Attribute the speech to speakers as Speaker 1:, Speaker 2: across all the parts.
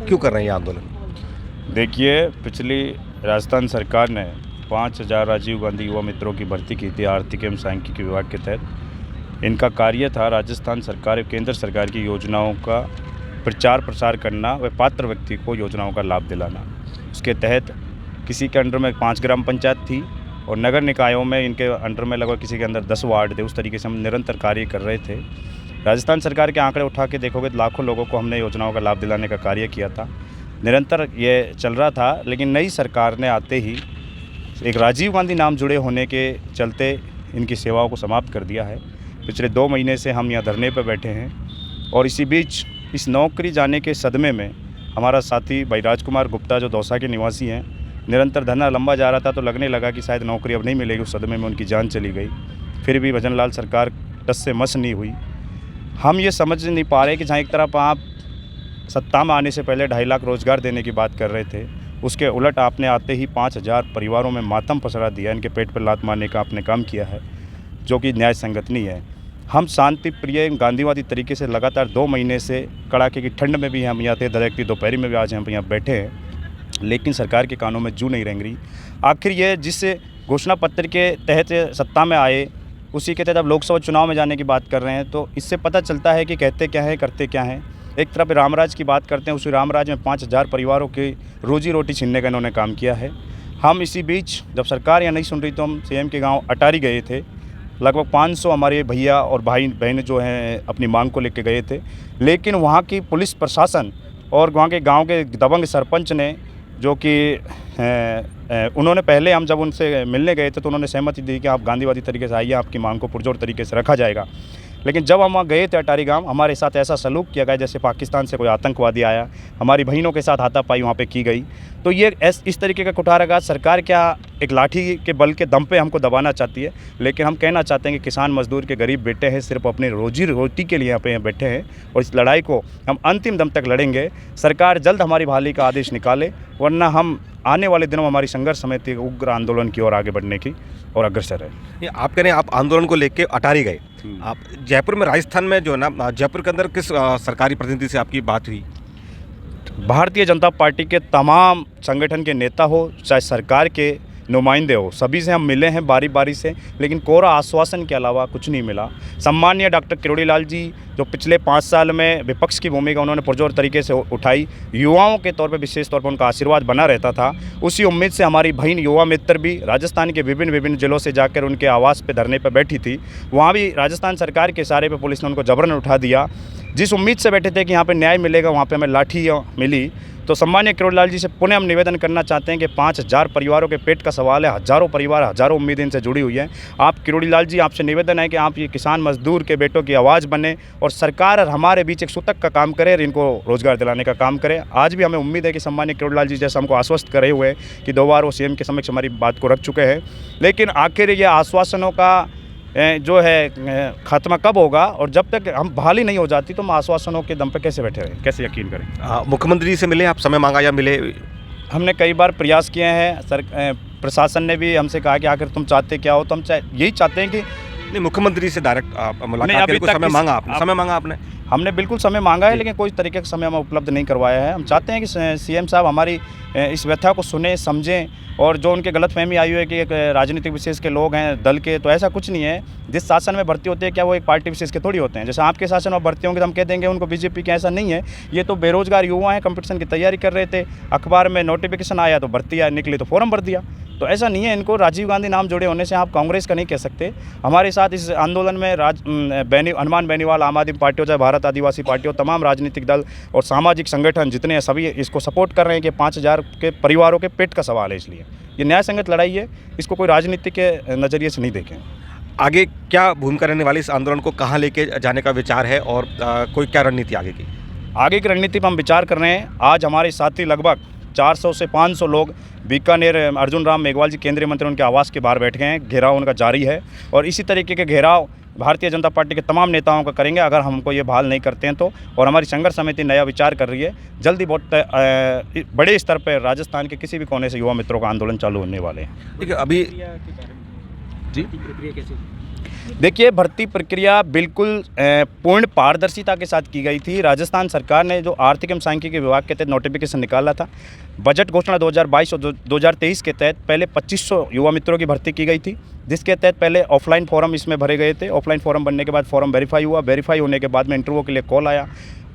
Speaker 1: क्यों कर रहे हैं ये आंदोलन?
Speaker 2: देखिए, पिछली राजस्थान सरकार ने 5,000 राजीव गांधी युवा मित्रों की भर्ती की थी आर्थिक एवं सांख्यिकी विभाग के तहत। इनका कार्य था राजस्थान सरकार और केंद्र सरकार की योजनाओं का प्रचार प्रसार करना व पात्र व्यक्ति को योजनाओं का लाभ दिलाना। उसके तहत किसी के अंडर में 5 ग्राम पंचायत थी और नगर निकायों में इनके अंडर में लगभग किसी के अंदर 10 वार्ड थे। उस तरीके से हम निरंतर कार्य कर रहे थे। राजस्थान सरकार के आंकड़े उठा के देखोगे तो लाखों लोगों को हमने योजनाओं का लाभ दिलाने का कार्य किया था। निरंतर ये चल रहा था, लेकिन नई सरकार ने आते ही एक राजीव गांधी नाम जुड़े होने के चलते इनकी सेवाओं को समाप्त कर दिया है। पिछले 2 महीने से हम यहाँ धरने पर बैठे हैं और इसी बीच इस नौकरी जाने के सदमे में हमारा साथी भाई राजकुमार गुप्ता जो दौसा के निवासी हैं, निरंतर धरना लंबा जा रहा था तो लगने लगा कि शायद नौकरी अब नहीं मिलेगी। उस सदमे में उनकी जान चली गई। फिर भी भजन लाल सरकार टस से मस नहीं हुई। हम ये समझ नहीं पा रहे कि जहाँ एक तरफ आप सत्ता में आने से पहले 2.5 लाख रोज़गार देने की बात कर रहे थे, उसके उलट आपने आते ही 5,000 परिवारों में मातम पसरा दिया। इनके पेट पर लात मारने का आपने काम किया है, जो कि न्याय संगत नहीं है। हम शांति प्रिय गांधीवादी तरीके से लगातार 2 महीने से कड़ाके की ठंड में भी हम यहाँ थे, दरकती दोपहरी में भी आज हम यहाँ बैठे हैं, लेकिन सरकार के कानों में जू नहीं रेंग रही। आखिर ये जिस घोषणा पत्र के तहत सत्ता में आए, उसी के तहत अब लोकसभा चुनाव में जाने की बात कर रहे हैं, तो इससे पता चलता है कि कहते क्या हैं करते क्या हैं। एक तरफ रामराज की बात करते हैं, उसी रामराज में 5,000 परिवारों की रोजी रोटी छीनने का इन्होंने काम किया है। हम इसी बीच जब सरकार यहाँ नहीं सुन रही तो हम सीएम के गांव अटारी गए थे। लगभग 500 हमारे भैया और भाई बहन जो हैं अपनी मांग को लेकर गए थे, लेकिन वहाँ की पुलिस प्रशासन और वहाँ के गाँव के दबंग सरपंच ने, जो कि उन्होंने पहले हम जब उनसे मिलने गए थे तो उन्होंने सहमति दी कि आप गांधीवादी तरीके से आइए, आपकी मांग को पुरजोर तरीके से रखा जाएगा। लेकिन जब हम वहाँ गए थे अटारी गांव, हमारे साथ ऐसा सलूक किया गया जैसे पाकिस्तान से कोई आतंकवादी आया। हमारी बहनों के साथ हाथापाई वहाँ पे की गई। तो ये इस तरीके का कुठाराघात सरकार क्या एक लाठी के बल के दम पे हमको दबाना चाहती है। लेकिन हम कहना चाहते हैं कि किसान मजदूर के गरीब बेटे हैं, सिर्फ अपनी रोजी रोटी के लिए यहाँ पे बैठे हैं और इस लड़ाई को हम अंतिम दम तक लड़ेंगे। सरकार जल्द हमारी बहाली का आदेश निकाले, वरना हम आने वाले दिनों में हमारी संघर्ष समिति उग्र आंदोलन की ओर आगे बढ़ने की और अग्रसर है।
Speaker 1: ये आप कह रहे हैं आप आंदोलन को लेके अटारी गए। आप जयपुर में, राजस्थान में जो है ना, जयपुर के अंदर किस सरकारी प्रतिनिधि से आपकी बात हुई?
Speaker 2: भारतीय जनता पार्टी के तमाम संगठन के नेता हो, चाहे सरकार के नुमाइंदे हो, सभी से हम मिले हैं बारी बारी से, लेकिन कोरा आश्वासन के अलावा कुछ नहीं मिला। सम्मानीय डॉक्टर किरोड़ी लाल जी जो पिछले 5 साल में विपक्ष की भूमिका उन्होंने पुरजोर तरीके से उठाई, युवाओं के तौर पे विशेष तौर पर उनका आशीर्वाद बना रहता था। उसी उम्मीद से हमारी बहन युवा मित्र भी राजस्थान के विभिन्न जिलों से जाकर उनके आवास पे धरने पर बैठी थी। वहाँ भी राजस्थान सरकार के इशारे पे पुलिस ने उनको जबरन उठा दिया। जिस उम्मीद से बैठे थे कि यहाँ पे न्याय मिलेगा, वहाँ पे हमें लाठी मिली। तो सम्मानीय किरोड़ी लाल जी से पुनः हम निवेदन करना चाहते हैं कि 5,000 परिवारों के पेट का सवाल है, हज़ारों परिवार, हज़ारों उम्मीदें इनसे जुड़ी हुई हैं। आप किरोड़ी लाल जी, आपसे निवेदन है कि आप ये किसान मजदूर के बेटों की आवाज़ बने और सरकार और हमारे बीच एक सूतक का काम करे और इनको रोज़गार दिलाने का काम करे। आज भी हमें उम्मीद है कि सम्मानीय किरोड़ी लाल जी जैसा हमको आश्वस्त करे हुए कि 2 बार वो सीएम के समक्ष हमारी बात को रख चुके हैं, लेकिन आखिर ये आश्वासनों का जो है खात्मा कब होगा? और जब तक हम बहाली नहीं हो जाती तो हम आश्वासनों के दम पे कैसे बैठे रहें, कैसे यकीन करें?
Speaker 1: मुख्यमंत्री जी से मिले आप, समय मांगा या मिले?
Speaker 2: हमने कई बार प्रयास किए हैं। प्रशासन ने भी हमसे कहा कि आखिर तुम चाहते क्या हो? तो हम यही चाहते हैं कि
Speaker 1: नहीं, मुख्यमंत्री से डायरेक्ट मुलाकात के लिए समय मांगा आपने? समय मांगा आपने?
Speaker 2: हमने बिल्कुल समय मांगा है, लेकिन कोई तरीके का समय हमें उपलब्ध नहीं करवाया है। हम चाहते हैं कि सीएम साहब हमारी इस व्यथा को सुने, समझें, और जो उनके गलतफहमी आई हुई है कि एक राजनीतिक विशेष के लोग हैं दल के, तो ऐसा कुछ नहीं है। जिस शासन में भर्ती होते हैं क्या वो एक पार्टी विशेष के थोड़ी होते हैं? जैसे आपके शासन में भर्ती होंगे तो हम कह देंगे उनको बीजेपी के, ऐसा नहीं है। ये तो बेरोजगार युवा हैं, कंपटीशन की तैयारी कर रहे थे, अखबार में नोटिफिकेशन आया तो भर्ती निकली तो फॉर्म भर दिया। तो ऐसा नहीं है। इनको राजीव गांधी नाम जुड़े होने से आप कांग्रेस का नहीं कह सकते। हमारे साथ इस आंदोलन में हनुमान बेनीवाल, आम आदमी पार्टी हो, चाहे भारत आदिवासी पार्टी हो, तमाम राजनीतिक दल और सामाजिक संगठन जितने हैं सभी इसको सपोर्ट कर रहे हैं कि 5,000 के परिवारों के पेट का सवाल है। इसलिए ये न्याय संगत लड़ाई है, इसको कोई राजनीति के नज़रिए से नहीं देखें।
Speaker 1: आगे क्या भूमिका रहने वाली इस आंदोलन को, कहाँ लेके जाने का विचार है और कोई क्या रणनीति आगे की?
Speaker 2: आगे की रणनीति पर हम विचार कर रहे हैं। आज हमारे साथी लगभग 400 से 500 लोग बीकानेर अर्जुन राम मेघवाल जी केंद्रीय मंत्री उनके आवास के बाहर बैठ गए हैं। घेराव उनका जारी है और इसी तरीके के घेराव भारतीय जनता पार्टी के तमाम नेताओं का करेंगे अगर हमको ये बहाल नहीं करते हैं तो। और हमारी संघर्ष समिति नया विचार कर रही है। जल्दी बहुत बड़े स्तर पर राजस्थान के किसी भी कोने से युवा मित्रों का आंदोलन चालू होने वाले हैं।
Speaker 1: ठीक है, अभी जी
Speaker 2: देखिए, भर्ती प्रक्रिया बिल्कुल पूर्ण पारदर्शिता के साथ की गई थी। राजस्थान सरकार ने जो आर्थिक एवं सांख्यिकी विभाग के तहत नोटिफिकेशन निकाला था, बजट घोषणा 2022 और 2023 के तहत पहले 2500 युवा मित्रों की भर्ती की गई थी, जिसके तहत पहले ऑफलाइन फॉर्म इसमें भरे गए थे। ऑफलाइन फॉर्म बनने के बाद फॉर्म वेरीफाई हुआ, वेरीफाई होने के बाद में इंटरव्यू के लिए कॉल आया।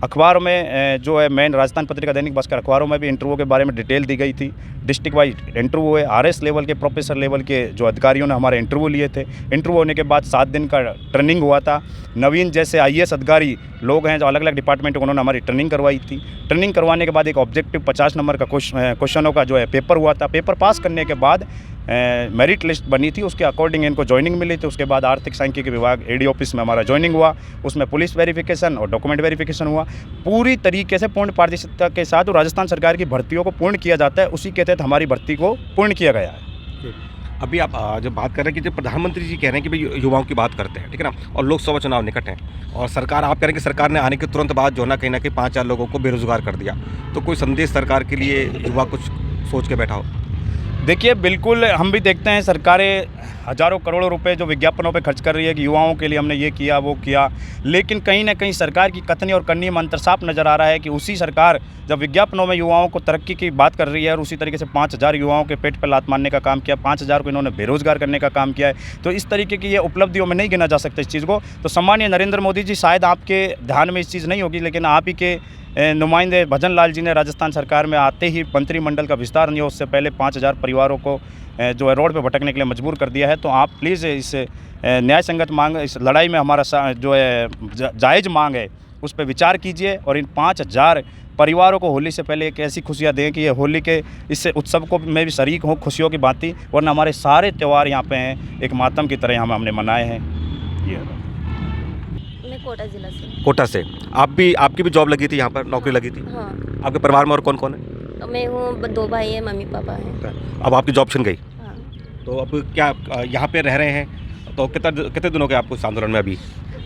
Speaker 2: अखबारों में जो है मेन राजस्थान पत्रिका, दैनिक भास्कर अखबारों में भी इंटरव्यू के बारे में डिटेल दी गई थी। डिस्ट्रिक्ट वाइज इंटरव्यू हुए, आरएस लेवल के, प्रोफेसर लेवल के जो अधिकारियों ने हमारे इंटरव्यू लिए थे। इंटरव्यू होने के बाद 7 दिन का ट्रेनिंग हुआ था। नवीन जैसे आईएएस अधिकारी लोग हैं जो अलग अलग डिपार्टमेंट, उन्होंने हमारी ट्रेनिंग करवाई थी। ट्रेनिंग करवाने के बाद एक ऑब्जेक्टिव 50 नंबर का क्वेश्चनों का जो है पेपर हुआ था। पेपर पास करने के बाद मेरिट लिस्ट बनी थी, उसके अकॉर्डिंग इनको ज्वाइनिंग मिली थी। उसके बाद आर्थिक सांख्यिकी विभाग एडी ऑफिस में हमारा ज्वाइनिंग हुआ, उसमें पुलिस वेरिफिकेशन और डॉक्यूमेंट वेरिफिकेशन हुआ। पूरी तरीके से पूर्ण पारदर्शिता के साथ राजस्थान सरकार की भर्तियों को पूर्ण किया जाता है, उसी के तहत हमारी भर्ती को पूर्ण किया गया है।
Speaker 1: अभी आप जब बात कर रहे हैं कि जब प्रधानमंत्री जी कह रहे हैं कि भाई युवाओं की बात करते हैं, ठीक है ना, और लोकसभा चुनाव निकट हैं, और सरकार, आप कह रहे हैं कि सरकार ने आने के तुरंत बाद जो ना कहीं 5-4 लोगों को बेरोजगार कर दिया, तो कोई संदेश सरकार के लिए युवा कुछ सोच के बैठा हो?
Speaker 2: देखिए, बिल्कुल हम भी देखते हैं सरकारें हज़ारों करोड़ों रुपए जो विज्ञापनों पे खर्च कर रही है कि युवाओं के लिए हमने ये किया वो किया, लेकिन कहीं ना कहीं सरकार की कथनी और करनी में अंतर साफ नज़र आ रहा है कि उसी सरकार जब विज्ञापनों में युवाओं को तरक्की की बात कर रही है और उसी तरीके से 5000 युवाओं के पेट पर लात मारने का काम किया, 5000 को इन्होंने बेरोजगार करने का काम किया है, तो इस तरीके की ये उपलब्धियों में नहीं गिना जा सकता इस चीज़ को। तो सम्मानीय नरेंद्र मोदी जी, शायद आपके ध्यान में इस चीज़ नहीं होगी, लेकिन आप ही के नुमाइंदे भजन लाल जी ने राजस्थान सरकार में आते ही मंत्रिमंडल का विस्तार नहीं हो, उससे पहले 5000 परिवारों को जो है रोड पे भटकने के लिए मजबूर कर दिया है। तो आप प्लीज़ इस न्याय संगत मांग, इस लड़ाई में हमारा जो है जायज़ मांग है, उस पर विचार कीजिए और इन 5000 परिवारों को होली से पहले एक ऐसी खुशियाँ दें कि ये होली के इससे उत्सव को में भी शरीक हों, खुशियों की बातें, वरना हमारे सारे त्यौहार यहाँ पे हैं एक मातम की तरह हमने मनाए हैं। ये
Speaker 3: मैं कोटा जिला से।
Speaker 1: कोटा से। आपकी भी जॉब लगी थी यहाँ पर, नौकरी लगी थी?
Speaker 3: हाँ,
Speaker 1: आपके परिवार में और कौन कौन है?
Speaker 3: मैं हूँ, 2 भाई हैं, मम्मी पापा हैं।
Speaker 1: अब आपकी जॉब छिन गई,
Speaker 3: हाँ,
Speaker 1: तो अब क्या यहाँ पे रह रहे हैं? तो कितने दिनों के आपको इस आंदोलन में अभी?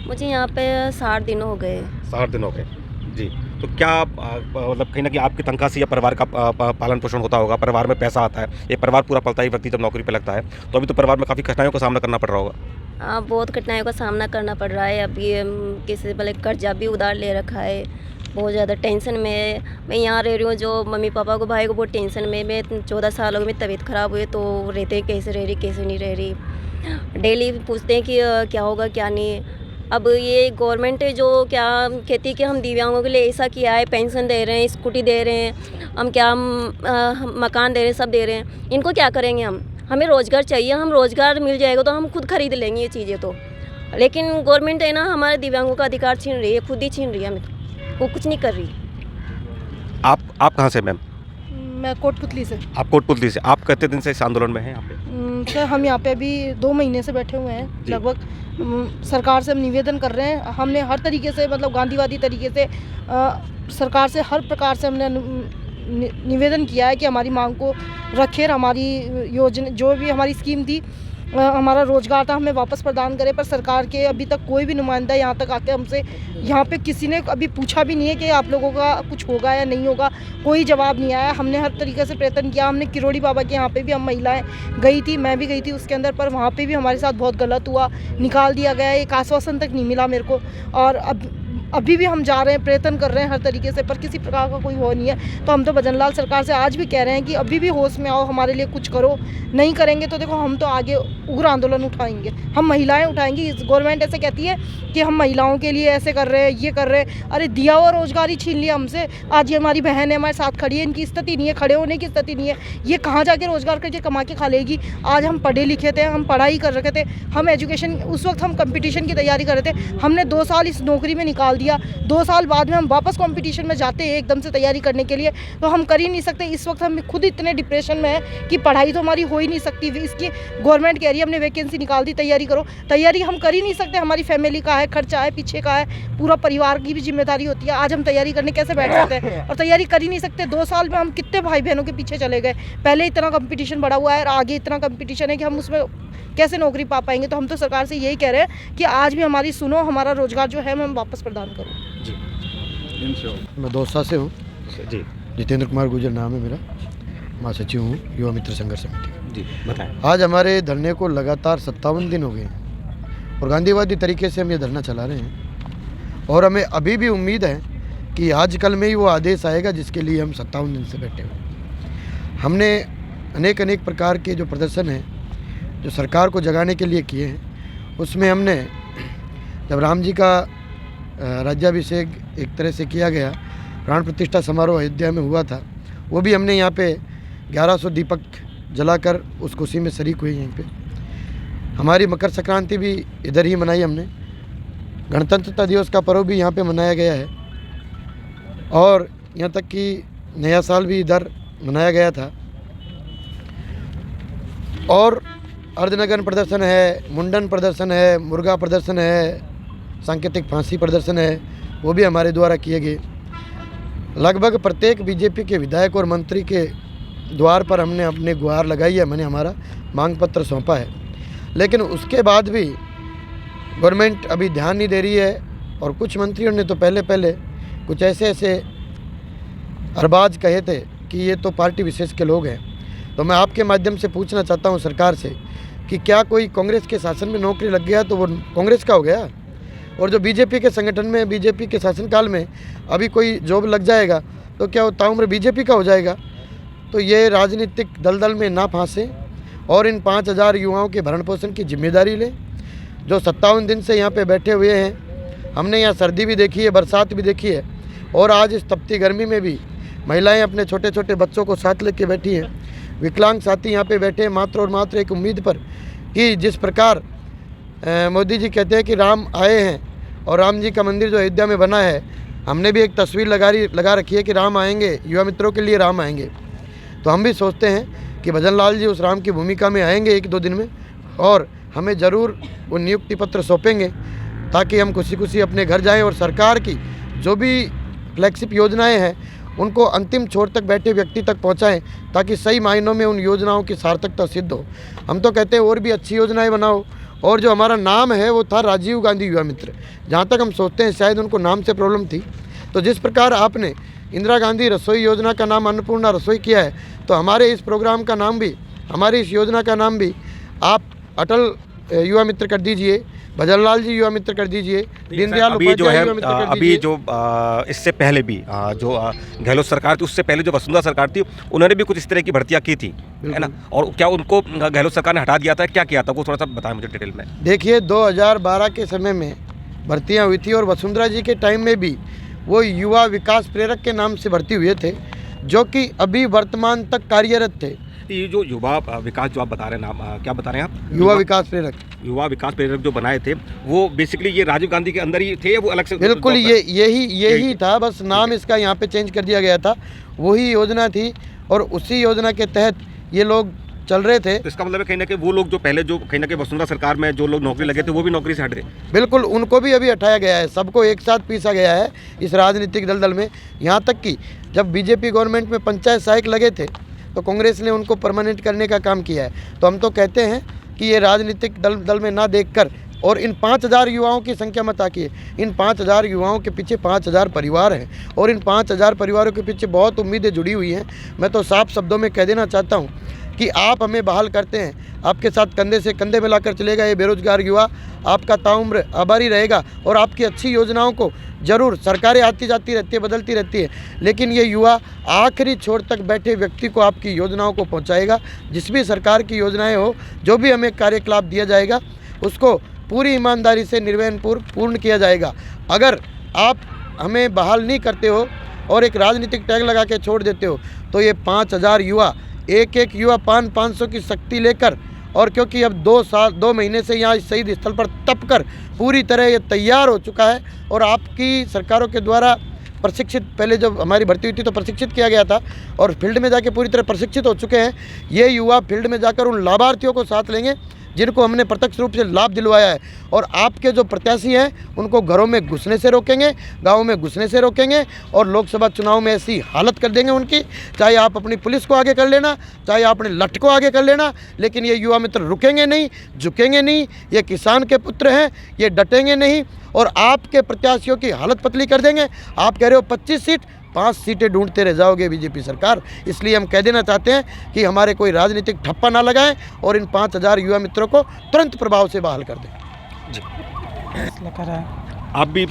Speaker 3: मुझे यहाँ पे 60 दिन हो गए।
Speaker 1: 60 दिन हो गए जी। तो क्या मतलब कहीं ना कहीं आपकी तनख्वाह से या परिवार का पालन पोषण होता होगा, परिवार में पैसा आता है, ये परिवार पूरा पलता है व्यक्ति जब नौकरी पे लगता है, तो अभी तो परिवार में काफ़ी कठिनाइयों का सामना करना पड़ रहा होगा?
Speaker 3: हाँ, बहुत कठिनाइयों का सामना करना पड़ रहा है। अभी किसी से पहले कर्जा भी उधार ले रखा है, बहुत ज़्यादा टेंशन में है। मैं यहाँ रह रही हूँ, जो मम्मी पापा को, भाई को बहुत टेंशन में। मैं 14 साल हो गए, मेरी तबीयत ख़राब हुई, तो रहते हैं कैसे रह रही कैसे नहीं रह रही। डेली पूछते हैं कि क्या होगा क्या नहीं। अब ये गवर्नमेंट जो क्या कहती है कि हम दिव्यांगों के लिए ऐसा किया है, पेंशन दे रहे हैं, स्कूटी दे रहे हैं, हम क्या हम मकान दे रहे हैं, सब दे रहे हैं, इनको क्या करेंगे हम? हमें रोज़गार चाहिए, हम रोज़गार मिल जाएगा तो हम खुद खरीद लेंगे ये चीज़ें तो। लेकिन गवर्नमेंट है ना, हमारे दिव्यांगों का अधिकार छीन रही है, खुद ही छीन रही है, हमें वो कुछ नहीं कर रही।
Speaker 1: आप कहाँ से मैम?
Speaker 4: मैं कोटपुतली से।
Speaker 1: आप कोटपुतली से। आप कितने दिन से इस आंदोलन में हैं यहाँ पे?
Speaker 4: सर, हम यहाँ पे अभी 2 महीने से बैठे हुए हैं लगभग। सरकार से हम निवेदन कर रहे हैं, हमने हर तरीके से, मतलब गांधीवादी तरीके से सरकार से हर प्रकार से हमने निवेदन किया है कि हमारी मांग को रखें, हमारी योजना जो भी हमारी स्कीम थी, हमारा रोज़गार था, हमें वापस प्रदान करें। पर सरकार के अभी तक कोई भी नुमाइंदा यहाँ तक आके हमसे, यहाँ पे किसी ने अभी पूछा भी नहीं है कि आप लोगों का कुछ होगा या नहीं होगा, कोई जवाब नहीं आया। हमने हर तरीके से प्रयत्न किया, हमने किरोड़ी बाबा के यहाँ पे भी हम महिलाएं गई थी, मैं भी गई थी उसके अंदर, पर वहाँ पे भी हमारे साथ बहुत गलत हुआ, निकाल दिया गया, एक आश्वासन तक नहीं मिला मेरे को। और अभी भी हम जा रहे हैं, प्रयत्न कर रहे हैं हर तरीके से, पर किसी प्रकार का कोई वो नहीं है। तो हम तो भजन लाल सरकार से आज भी कह रहे हैं कि अभी भी होश में आओ, हमारे लिए कुछ करो। नहीं करेंगे तो देखो हम तो आगे उग्र आंदोलन उठाएंगे, हम महिलाएं उठाएंगी। गवर्नमेंट ऐसे कहती है कि हम महिलाओं के लिए ऐसे कर रहे हैं, ये कर रहे हैं, अरे दिया हुआ रोजगार ही छीन लिया हमसे। आज ये हमारी बहन है, हमारे साथ खड़ी है, इनकी स्थिति नहीं है, खड़े होने की स्थिति नहीं है, ये कहाँ जाके रोजगार करके कमा के खा लेगी। आज हम पढ़े लिखे थे, हम पढ़ाई कर रखे थे, हम एजुकेशन, उस वक्त हम कंपटीशन की तैयारी कर रहे थे, हमने 2 साल इस नौकरी में निकाल दिया, 2 साल बाद में हम वापस कंपटीशन में जाते हैं एकदम से तैयारी करने के लिए, तो हम कर ही नहीं सकते। इस वक्त हम खुद इतने डिप्रेशन में है कि पढ़ाई तो हमारी हो ही नहीं सकती। इसकी गवर्नमेंट कह रही है हमने वैकेंसी निकाल दी, तैयारी करो, तैयारी हम कर ही नहीं सकते। हमारी फैमिली का है, खर्चा है, पीछे का है, पूरा परिवार की भी जिम्मेदारी होती है। आज हम तैयारी करने कैसे बैठ सकते हैं? और तैयारी कर ही नहीं सकते। 2 साल में हम कितने भाई बहनों के पीछे चले गए। पहले इतना कंपटीशन बढ़ा हुआ है और आगे इतना कंपटीशन है कि हम उसमें कैसे नौकरी पा पाएंगे। तो हम तो सरकार से यही कह रहे हैं कि आज भी हमारी सुनो, हमारा रोजगार जो है हम वापस प्रदान करो।
Speaker 1: जी,
Speaker 5: मैं दौसा से हूँ
Speaker 1: जी,
Speaker 5: जितेंद्र कुमार गुजर नाम है मेरा, महासचिव हूँ युवा मित्र संघर्ष समिति।
Speaker 1: जी, बताएं।
Speaker 5: आज हमारे धरने को लगातार 57 दिन हो गए और गांधीवादी तरीके से हम ये धरना चला रहे हैं। और हमें अभी भी उम्मीद है कि आजकल में ही वो आदेश आएगा जिसके लिए हम 57 दिन से बैठे हुए। हमने अनेक प्रकार के जो प्रदर्शन हैं जो सरकार को जगाने के लिए किए हैं, उसमें हमने जब राम जी का राज्याभिषेक एक तरह से किया गया, प्राण प्रतिष्ठा समारोह अयोध्या में हुआ था, वो भी हमने यहाँ पे 1100 दीपक जलाकर उस खुशी में शरीक हुए। यहीं पे हमारी मकर संक्रांति भी इधर ही मनाई हमने, गणतंत्रता दिवस का पर्व भी यहाँ पे मनाया गया है और यहाँ तक कि नया साल भी इधर मनाया गया था। और अर्धनग्न प्रदर्शन है, मुंडन प्रदर्शन है, मुर्गा प्रदर्शन है, सांकेतिक फांसी प्रदर्शन है, वो भी हमारे द्वारा किए गए। लगभग प्रत्येक बीजेपी के विधायक और मंत्री के द्वार पर हमने अपने गुहार लगाई है, मैंने हमारा मांग पत्र सौंपा है। लेकिन उसके बाद भी गवर्नमेंट अभी ध्यान नहीं दे रही है और कुछ मंत्रियों ने तो पहले कुछ ऐसे अरबाज कहे थे कि ये तो पार्टी विशेष के लोग हैं। तो मैं आपके माध्यम से पूछना चाहता हूँ सरकार से कि क्या कोई कांग्रेस के शासन में नौकरी लग गया तो वो कांग्रेस का हो गया, और जो बीजेपी के संगठन में बीजेपी के शासनकाल में अभी कोई जॉब लग जाएगा तो क्या वो ताउम्र बीजेपी का हो जाएगा? तो ये राजनीतिक दलदल में ना फंसे और इन 5000 युवाओं के भरण पोषण की जिम्मेदारी लें जो 57 दिन से यहाँ पे बैठे हुए हैं। हमने यहाँ सर्दी भी देखी है, बरसात भी देखी है और आज इस तपती गर्मी में भी महिलाएं अपने छोटे छोटे बच्चों को साथ लेके बैठी हैं, विकलांग साथी यहाँ पे बैठे हैं मात्र और मात्र एक उम्मीद पर कि जिस प्रकार मोदी जी कहते हैं कि राम आए हैं और राम जी का मंदिर जो अयोध्या में बना है, हमने भी एक तस्वीर लगा रखी है कि राम आएंगे, युवा मित्रों के लिए राम आएंगे। तो हम भी सोचते हैं कि भजन लाल जी उस राम की भूमिका में आएंगे 1-2 दिन में और हमें ज़रूर वो नियुक्ति पत्र सौंपेंगे ताकि हम खुशी खुशी अपने घर जाएं और सरकार की जो भी फ्लैगशिप योजनाएं हैं उनको अंतिम छोर तक बैठे व्यक्ति तक पहुंचाएं ताकि सही मायनों में उन योजनाओं की सार्थकता सिद्ध हो। हम तो कहते हैं और भी अच्छी योजनाएं बनाओ, और जो हमारा नाम है वो था राजीव गांधी युवा मित्र, जहाँ तक हम सोचते हैं शायद उनको नाम से प्रॉब्लम थी। तो जिस प्रकार आपने इंदिरा गांधी रसोई योजना का नाम अन्नपूर्णा रसोई किया है, तो हमारे इस प्रोग्राम का नाम भी, हमारी इस योजना का नाम भी आप अटल युवा मित्र कर दीजिए, भजन लाल जी युवा मित्र कर दीजिए, दीनदयाल
Speaker 1: अभी जो है
Speaker 5: युवा मित्र कर
Speaker 1: अभी
Speaker 5: दीजिए।
Speaker 1: जो इससे पहले भी जो गहलोत सरकार थी, उससे पहले जो वसुंधरा सरकार थी, उन्होंने भी कुछ इस तरह की भर्तियां की थी, है ना? और क्या उनको गहलोत सरकार ने हटा दिया था, क्या किया था, वो थोड़ा सा बताएं मुझे डिटेल में।
Speaker 5: देखिए 2012 के समय में भर्तियां हुई थी और वसुंधरा जी के टाइम में भी वो युवा विकास प्रेरक के नाम से भर्ती हुए थे जो कि अभी वर्तमान तक कार्यरत थे।
Speaker 1: ये जो युवा विकास जो आप बता रहे हैं, नाम क्या बता रहे हैं आप?
Speaker 5: युवा विकास प्रेरक,
Speaker 1: युवा विकास प्रेरक जो बनाए थे वो बेसिकली ये राजीव गांधी के अंदर ही थे या वो अलग से?
Speaker 5: बिल्कुल यही था, बस नाम इसका यहाँ पे चेंज कर दिया गया था। वही योजना थी और उसी योजना के तहत ये लोग चल रहे थे।
Speaker 1: तो इसका मतलब है कहीं ना कहीं वो लोग जो पहले जो कहीं ना कहीं वसुंधरा सरकार में जो लोग नौकरी लगे थे वो भी नौकरी से हट गए।
Speaker 5: बिल्कुल, उनको भी अभी हटाया गया है, सबको एक साथ पीसा गया है इस राजनीतिक दलदल में। यहाँ तक कि जब बीजेपी गवर्नमेंट में पंचायत सहायक लगे थे तो कांग्रेस ने उनको परमानेंट करने का काम किया है। तो हम तो कहते हैं कि ये राजनीतिक दल में ना देखकर और इन 5000 युवाओं की संख्या मत आकिए, इन 5000 युवाओं के पीछे 5000 परिवार हैं और इन 5000 परिवारों के पीछे बहुत उम्मीदें जुड़ी हुई हैं। मैं तो साफ शब्दों में कह देना चाहता हूँ कि आप हमें बहाल करते हैं, आपके साथ कंधे से कंधे मिलाकर चलेगा ये बेरोजगार युवा, आपका ताउम्र आभारी रहेगा और आपकी अच्छी योजनाओं को जरूर, सरकारें आती जाती रहती है, बदलती रहती है, लेकिन ये युवा आखिरी छोर तक बैठे व्यक्ति को आपकी योजनाओं को पहुंचाएगा। जिस भी सरकार की योजनाएं हो, जो भी हमें कार्यकलाप दिया जाएगा उसको पूरी ईमानदारी से पूर्ण किया जाएगा। अगर आप हमें बहाल नहीं करते हो और एक राजनीतिक टैग लगा के छोड़ देते हो तो ये 5000 युवा, एक युवा 500 की शक्ति लेकर, और क्योंकि अब 2 महीने से यहाँ इस शहीद स्थल पर तप कर पूरी तरह ये तैयार हो चुका है और आपकी सरकारों के द्वारा प्रशिक्षित, पहले जब हमारी भर्ती हुई थी तो प्रशिक्षित किया गया था और फील्ड में जाके पूरी तरह प्रशिक्षित हो चुके हैं। ये युवा फील्ड में जाकर उन लाभार्थियों को साथ लेंगे जिनको हमने प्रत्यक्ष रूप से लाभ दिलवाया है और आपके जो प्रत्याशी हैं उनको घरों में घुसने से रोकेंगे, गाँव में घुसने से रोकेंगे और लोकसभा चुनाव में ऐसी हालत कर देंगे उनकी, चाहे आप अपनी पुलिस को आगे कर लेना, चाहे आप अपने लठ को आगे कर लेना, लेकिन ये युवा मित्र रुकेंगे नहीं, झुकेंगे नहीं। ये किसान के पुत्र हैं, ये डटेंगे नहीं और आपके प्रत्याशियों की हालत पतली कर देंगे। आप कह रहे हो 25 सीट, 5 सीटें ढूंढते रह जाओगे बीजेपी सरकार। इसलिए हम कह देना चाहते हैं कि हमारे कोई राजनीतिक ठप्पा ना लगाएं और इन 5000 युवा मित्रों को तुरंत प्रभाव से बहाल कर दें।
Speaker 1: जी।
Speaker 6: फैसला करा है।
Speaker 1: आप भी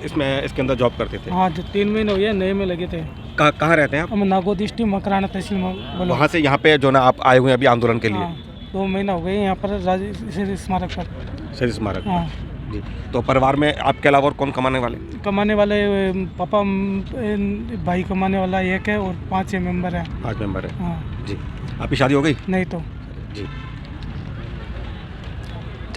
Speaker 1: इसमें इसके अंदर जॉब करते थे?
Speaker 6: हाँ, जो 3 महीने हो गए नए में लगे थे।
Speaker 1: कहाँ रहते हैं आप?
Speaker 6: हम नागौर डिस्ट्रिक्ट मकराना तहसील में बोलो।
Speaker 1: वहाँ से यहाँ पे जो ना आप आए हुए हैं अभी आंदोलन के लिए?
Speaker 6: हाँ, 2 महीना हो गए यहाँ पर शहीद स्मारक पर।
Speaker 1: शहीद स्मारक।
Speaker 6: हाँ
Speaker 1: जी। तो परिवार में आपके अलावा और कौन कमाने वाले?
Speaker 6: कमाने वाले पापा भाई कमाने वाला एक है और 5 मेंबर हैं।
Speaker 1: 5 मेंबर है।
Speaker 6: हाँ
Speaker 1: जी। आपकी शादी हो गई?
Speaker 6: नहीं तो।
Speaker 1: जी।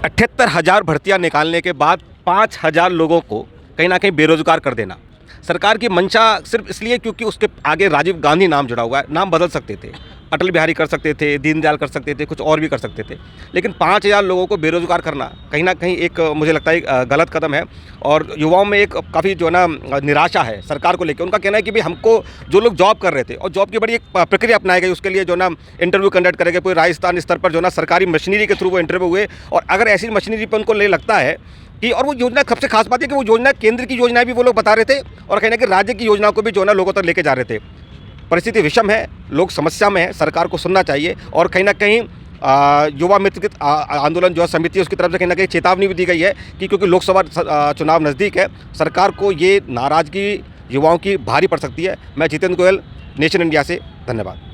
Speaker 1: 78,000 भर्तियां निकालने के बाद 5,000 लोगों को कहीं ना कहीं बेरोजगार कर देना सरकार की मंशा सिर्फ इसलिए क्योंकि उसके आगे राजीव गांधी नाम जुड़ा हुआ है। नाम बदल सकते थे, अटल बिहारी कर सकते थे, दीनदयाल कर सकते थे, कुछ और भी कर सकते थे, लेकिन 5,000 लोगों को बेरोजगार करना कहीं ना कहीं एक मुझे लगता है गलत कदम है। और युवाओं में एक काफ़ी जो ना निराशा है सरकार को लेकर। उनका कहना है कि भाई हमको जो लोग जॉब कर रहे थे और जॉब की बड़ी एक प्रक्रिया अपनाई गई, उसके लिए जो ना इंटरव्यू कंडक्ट करेंगे पूरे राजस्थान स्तर पर, जो ना सरकारी मशीनरी के थ्रू वो इंटरव्यू हुए। और अगर ऐसी मशीनरी पर उनको ले लगता है कि, और वो योजना सबसे खास बात है कि वो योजना केंद्र की योजनाएं भी वो लोग बता रहे थे और कहीं ना कहीं राज्य की योजनाओं को भी जो ना लोगों तक लेके जा रहे थे। परिस्थिति विषम है, लोग समस्या में है, सरकार को सुनना चाहिए। और कहीं ना कहीं युवा मित्र आंदोलन जो समिति है उसकी तरफ से कहीं ना कहीं चेतावनी भी दी गई है कि क्योंकि लोकसभा चुनाव नज़दीक है, सरकार को ये नाराज़गी युवाओं की भारी पड़ सकती है। मैं जितेंद्र गोयल, नेशन इंडिया से, धन्यवाद।